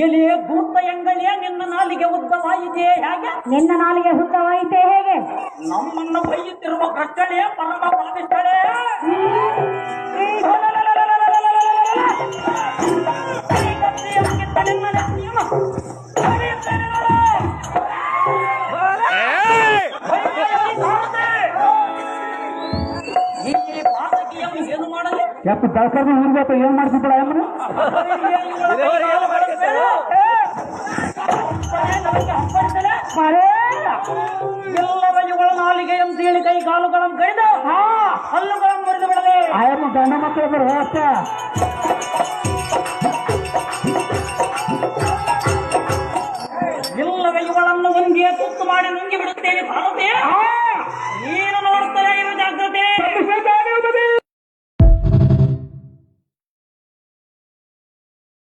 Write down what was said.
ಎಲೆ ದೂತ ಎಂಗಳೇ ನಿನ್ನ ನಾಲಿಗೆ ಉದ್ದವಾಯಿತೆ ಹೇಗೆ? ನಿನ್ನ ನಾಲಿಗೆ ಉದ್ದವಾಯಿತೆ ಹೇಗೆ? ನಮ್ಮನ್ನು ಬೈಯುತ್ತಿರುವ ಕಟ್ಟಳೆ ಪರಮ ಪಾಪಿಷ್ಟಳೆ. ಏನು ಮಾಡಲಿ? ಯಾಕೆ ದಸರಾ ಊರ್ಬೇಕು ಏನ್ ಮಾಡ್ತಿದ್ದಳ ಅಮ್ಮನ? ಎಲ್ಲರ ಇವಳ ನಾಲಿಗೆ ಅಂತೇಳಿ ಕೈ ಕಾಲುಗಳನ್ನು ಕೈದು ಹಲ್ಲುಗಳನ್ನು ಮುರಿದು ಬಿಡದೆ. ಆಯಮ್ಮ ಗಂಡ ಮಕ್ಕಳು ಅಷ್ಟ